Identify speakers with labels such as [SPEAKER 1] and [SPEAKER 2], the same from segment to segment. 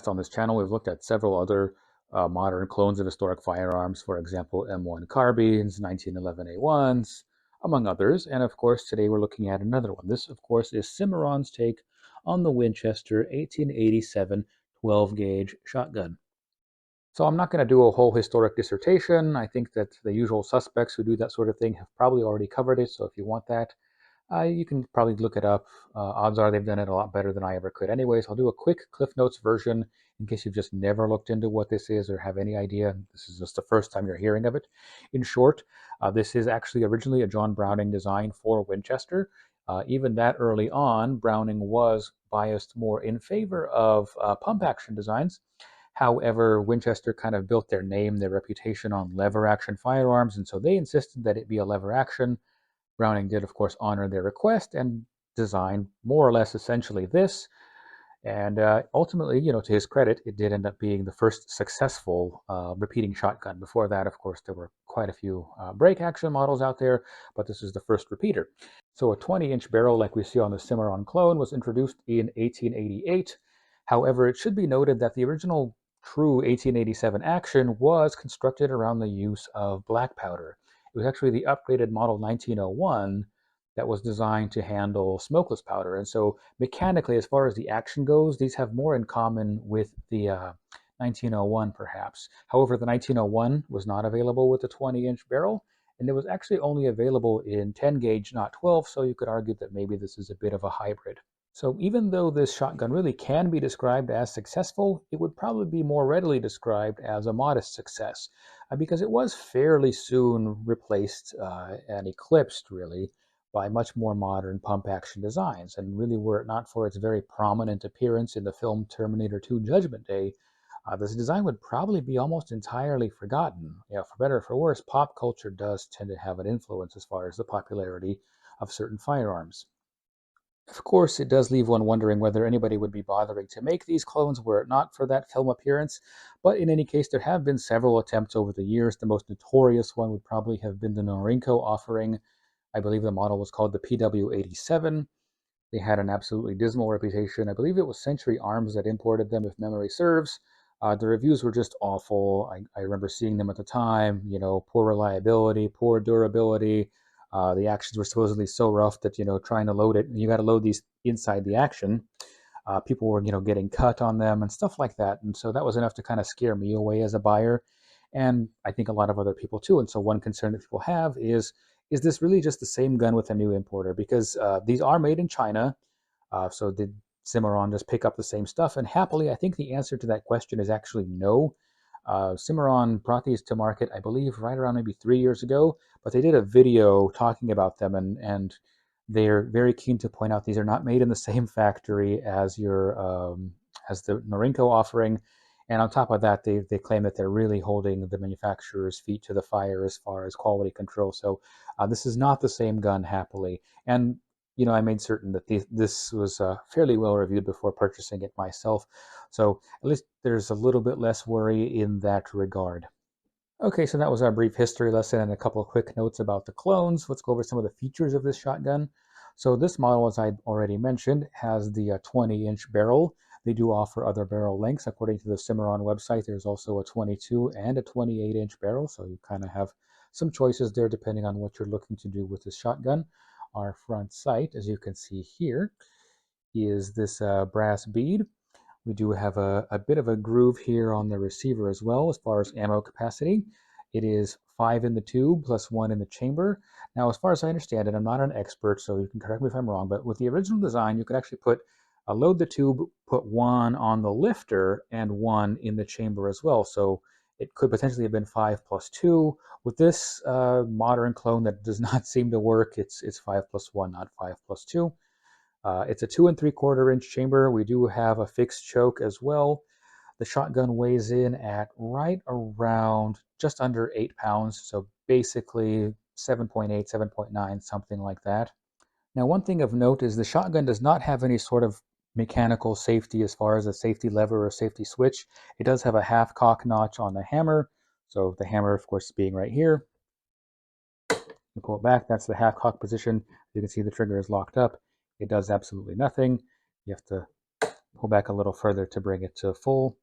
[SPEAKER 1] past on this channel, we've looked at several other modern clones of historic firearms, for example, M1 carbines, 1911 A1s, among others. And of course, today we're looking at another one. This, of course, is Cimarron's take on the Winchester 1887 12-gauge shotgun. So I'm not going to do a whole historic dissertation. I think that the usual suspects who do that sort of thing have probably already covered it. So if you want that, you can probably look it up. Odds are they've done it a lot better than I ever could. Anyways, I'll do a quick Cliff Notes version in case you've just never looked into what this is or have any idea. This is just the first time you're hearing of it. In short, this is actually originally a John Browning design for Winchester. Even that early on, Browning was biased more in favor of pump action designs. However, Winchester kind of built their name, their reputation on lever action firearms, and so they insisted that it be a lever action. Browning did, of course, honor their request and design more or less essentially this. And ultimately, to his credit, it did end up being the first successful repeating shotgun. Before that, of course, there were quite a few break action models out there, but this is the first repeater. So a 20-inch barrel like we see on the Cimarron clone was introduced in 1888. However, it should be noted that the original true 1887 action was constructed around the use of black powder. It was actually the upgraded model 1901 that was designed to handle smokeless powder. And so mechanically, as far as the action goes, these have more in common with the 1901 perhaps. However, the 1901 was not available with the 20-inch barrel, and it was actually only available in 10 gauge, not 12, so you could argue that maybe this is a bit of a hybrid. So even though this shotgun really can be described as successful, it would probably be more readily described as a modest success, because it was fairly soon replaced and eclipsed, really, by much more modern pump action designs. And really, were it not for its very prominent appearance in the film Terminator 2 Judgment Day, this design would probably be almost entirely forgotten. For better or for worse, pop culture does tend to have an influence as far as the popularity of certain firearms. Of course, it does leave one wondering whether anybody would be bothering to make these clones were it not for that film appearance. But in any case, there have been several attempts over the years. The most notorious one would probably have been the Norinco offering. I believe the model was called the PW87. They had an absolutely dismal reputation. I believe it was Century Arms that imported them, if memory serves. The reviews were just awful. I remember seeing them at the time. Poor reliability, poor durability. The actions were supposedly so rough that trying to load it, you got to load these inside the action. People were getting cut on them and stuff like that, and so that was enough to kind of scare me away as a buyer, and I think a lot of other people too. And so one concern that people have is this really just the same gun with a new importer? Because these are made in China, so did Cimarron just pick up the same stuff? And happily, I think the answer to that question is actually no. Cimarron brought these to market, I believe, right around maybe 3 years ago, but they did a video talking about them, and they're very keen to point out these are not made in the same factory as as the Norinco offering. And on top of that, they claim that they're really holding the manufacturer's feet to the fire as far as quality control. So this is not the same gun, happily. And I made certain that this was fairly well reviewed before purchasing it myself. So at least there's a little bit less worry in that regard. Okay, so that was our brief history lesson and a couple of quick notes about the clones. Let's go over some of the features of this shotgun. So this model, as I already mentioned, has the 20-inch barrel. They do offer other barrel lengths. According to the Cimarron website, there's also a 22 and a 28-inch barrel, so you kind of have some choices there depending on what you're looking to do with this shotgun. Our front sight, as you can see here, is this brass bead. We do have a bit of a groove here on the receiver as well as far as ammo capacity. It is 5 in the tube plus 1 in the chamber. Now, as far as I understand it, I'm not an expert, so you can correct me if I'm wrong, but with the original design, you could actually load the tube, put 1 on the lifter, and 1 in the chamber as well. So it could potentially have been 5 plus 2. With this modern clone that does not seem to work, it's 5 plus 1, not 5 plus 2. It's a 2 3/4-inch chamber. We do have a fixed choke as well. The shotgun weighs in at right around just under 8 pounds, so basically 7.8, 7.9, something like that. Now, one thing of note is the shotgun does not have any sort of mechanical safety as far as a safety lever or safety switch. It does have a half cock notch on the hammer, so the hammer, of course, being right here. You pull it back, that's the half cock position. You can see the trigger is locked up. It does absolutely nothing. You have to pull back a little further to bring it to full,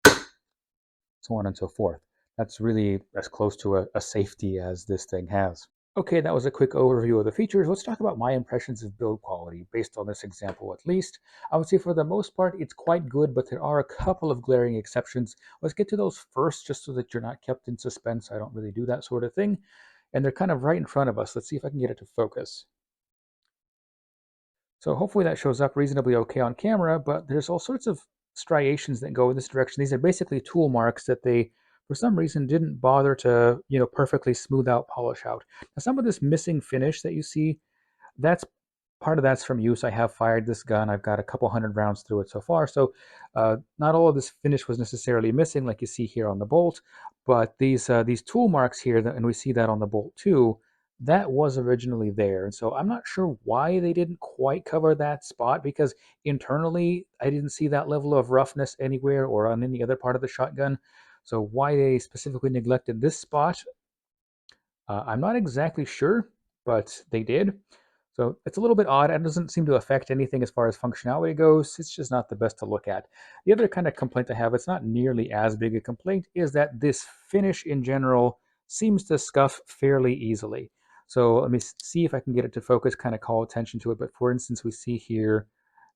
[SPEAKER 1] so on and so forth. That's really as close to a safety as this thing has. Okay, that was a quick overview of the features. Let's talk about my impressions of build quality, based on this example at least. I would say for the most part, it's quite good, but there are a couple of glaring exceptions. Let's get to those first, just so that you're not kept in suspense. I don't really do that sort of thing. And they're kind of right in front of us. Let's see if I can get it to focus. So hopefully that shows up reasonably okay on camera, but there's all sorts of striations that go in this direction. These are basically tool marks that they, for some reason, didn't bother to, perfectly smooth out, polish out. Now, some of this missing finish that you see, that's part of that's from use. I have fired this gun. I've got a couple hundred rounds through it so far. So not all of this finish was necessarily missing, like you see here on the bolt, but these tool marks here, and we see that on the bolt too, that was originally there. And so I'm not sure why they didn't quite cover that spot, because internally I didn't see that level of roughness anywhere or on any other part of the shotgun. So why they specifically neglected this spot, I'm not exactly sure, but they did. So it's a little bit odd. It doesn't seem to affect anything as far as functionality goes. It's just not the best to look at. The other kind of complaint I have, it's not nearly as big a complaint, is that this finish in general seems to scuff fairly easily. So let me see if I can get it to focus, kind of call attention to it. But for instance, we see here,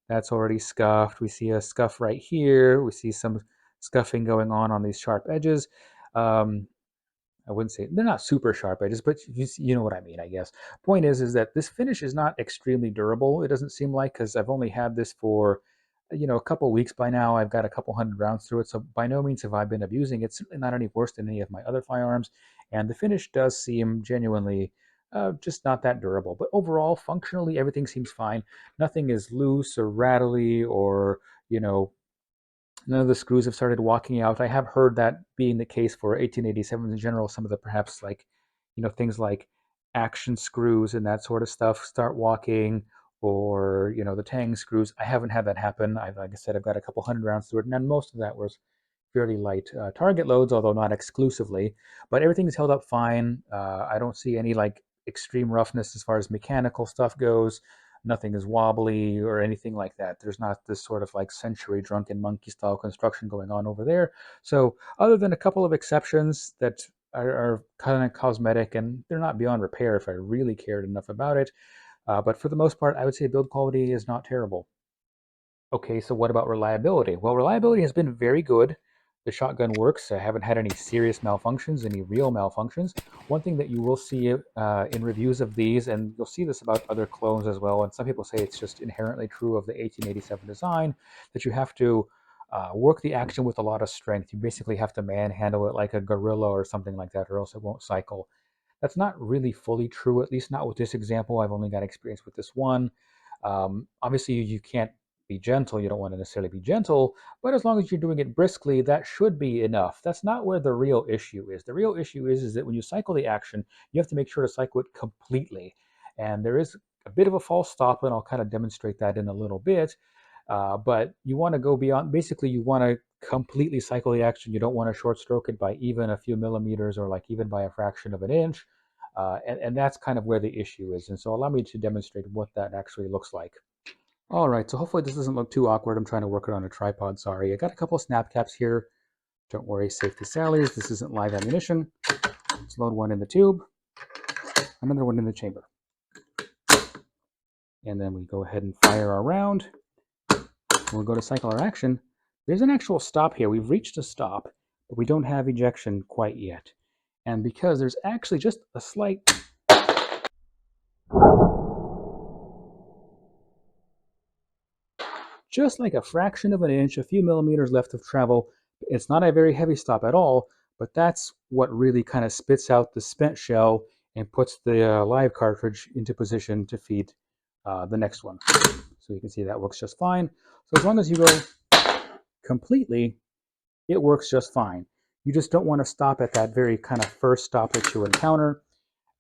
[SPEAKER 1] that's already scuffed. We see a scuff right here. We see some scuffing going on these sharp edges. Um, I wouldn't say they're not super sharp edges, but you know what I mean, I guess. Point is that this finish is not extremely durable. It doesn't seem like, because I've only had this for, a couple weeks by now. I've got a couple hundred rounds through it, so by no means have I been abusing it. It's certainly not any worse than any of my other firearms, and the finish does seem genuinely just not that durable. But overall, functionally, everything seems fine. Nothing is loose or rattly or, you know, none of the screws have started walking out. I have heard that being the case for 1887s in general. Some of the perhaps like, things like action screws and that sort of stuff start walking, or the tang screws. I haven't had that happen. Like I said, I've got a couple hundred rounds through it, and most of that was fairly light target loads, although not exclusively. But everything's held up fine. I don't see any like extreme roughness as far as mechanical stuff goes. Nothing is wobbly or anything like that. There's not this sort of like century drunken monkey style construction going on over there. So other than a couple of exceptions that are kind of cosmetic, and they're not beyond repair if I really cared enough about it. But for the most part, I would say build quality is not terrible. Okay, so what about reliability? Well, reliability has been very good. The shotgun works. I haven't had any serious malfunctions, any real malfunctions. One thing that you will see in reviews of these, and you'll see this about other clones as well, and some people say it's just inherently true of the 1887 design, that you have to work the action with a lot of strength. You basically have to manhandle it like a gorilla or something like that, or else it won't cycle. That's not really fully true, at least not with this example. I've only got experience with this one. Obviously, you can't be gentle. You don't want to necessarily be gentle, but as long as you're doing it briskly, that should be enough. That's not where the real issue is. The real issue is that when you cycle the action, you have to make sure to cycle it completely. And there is a bit of a false stop, and I'll kind of demonstrate that in a little bit. But you want to go beyond, basically, you want to completely cycle the action. You don't want to short stroke it by even a few millimeters, or like even by a fraction of an inch. And that's kind of where the issue is. And so allow me to demonstrate what that actually looks like. All right, so hopefully this doesn't look too awkward. I'm trying to work it on a tripod, sorry. I got a couple of snap caps here. Don't worry, safety Sally's. This isn't live ammunition. Let's load one in the tube, another one in the chamber. And then we go ahead and fire our round. We'll go to cycle our action. There's an actual stop here. We've reached a stop, but we don't have ejection quite yet. And because there's actually just a slight just like a fraction of an inch, a few millimeters left of travel. It's not a very heavy stop at all, but that's what really kind of spits out the spent shell and puts the live cartridge into position to feed the next one. So you can see that works just fine. So as long as you go completely, it works just fine. You just don't want to stop at that very kind of first stop that you encounter.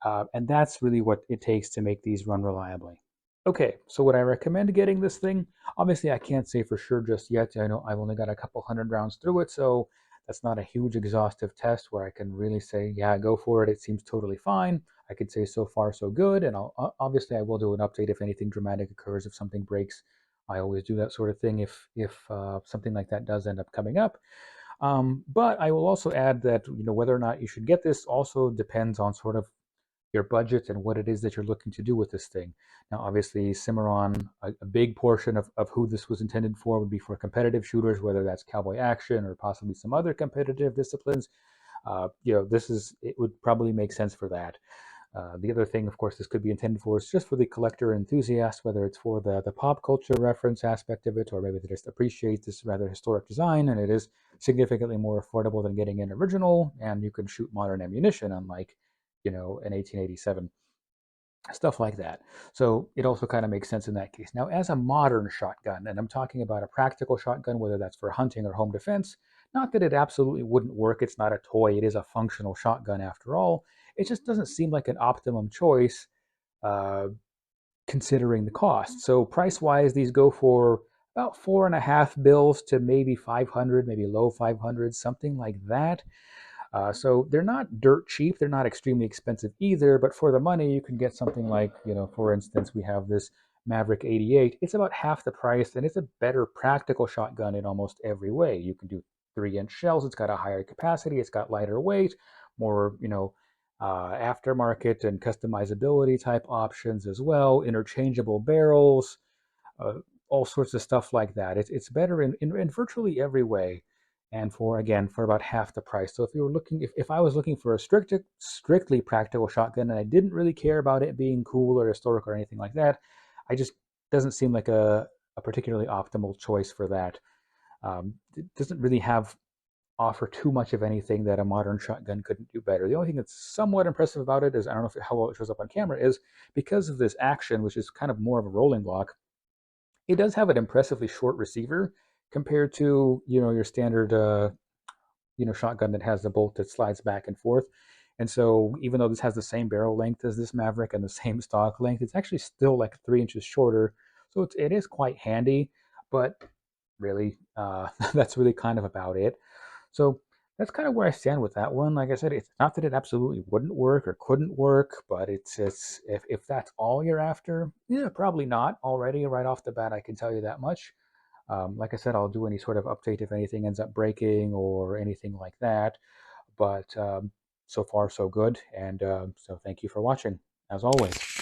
[SPEAKER 1] And that's really what it takes to make these run reliably. Okay, so would I recommend getting this thing? Obviously, I can't say for sure just yet. I know I've only got a couple hundred rounds through it, so that's not a huge exhaustive test where I can really say, yeah, go for it. It seems totally fine. I could say so far so good, and obviously I will do an update if anything dramatic occurs, if something breaks I always do that sort of thing if something like that does end up coming up. But I will also add that whether or not you should get this also depends on sort of your budget and what it is that you're looking to do with this thing. Now, obviously, Cimarron, a big portion of who this was intended for would be for competitive shooters, whether that's cowboy action or possibly some other competitive disciplines. It would probably make sense for that. The other thing, of course, this could be intended for is just for the collector enthusiast, whether it's for the pop culture reference aspect of it, or maybe they just appreciate this rather historic design, and it is significantly more affordable than getting an original, and you can shoot modern ammunition, unlike, an 1887, stuff like that. So it also kind of makes sense in that case. Now, as a modern shotgun, and I'm talking about a practical shotgun, whether that's for hunting or home defense, not that it absolutely wouldn't work. It's not a toy. It is a functional shotgun after all. It just doesn't seem like an optimum choice uh, considering the cost. So price-wise, these go for about 4.5 bills to maybe 500, maybe low 500, something like that. So they're not dirt cheap. They're not extremely expensive either. But for the money, you can get something like, for instance, we have this Maverick 88. It's about half the price, and it's a better practical shotgun in almost every way. You can do 3-inch shells. It's got a higher capacity. It's got lighter weight, more, aftermarket and customizability type options as well. Interchangeable barrels, uh, all sorts of stuff like that. It's better in virtually every way, and for about half the price. So if I was looking for a strictly practical shotgun and I didn't really care about it being cool or historic or anything like that, I just doesn't seem like a particularly optimal choice for that. It doesn't really have offer too much of anything that a modern shotgun couldn't do better. The only thing that's somewhat impressive about it is, I don't know how well it shows up on camera, is because of this action, which is kind of more of a rolling block, it does have an impressively short receiver compared to your standard shotgun that has the bolt that slides back and forth. And so even though this has the same barrel length as this Maverick and the same stock length, it's actually still like 3 inches shorter. So it is quite handy, but really, that's really kind of about it. So that's kind of where I stand with that one. Like I said, it's not that it absolutely wouldn't work or couldn't work, but it's if that's all you're after, yeah, probably not already right off the bat. I can tell you that much. Like I said, I'll do any sort of update if anything ends up breaking or anything like that. But so far, so good. And so thank you for watching, as always.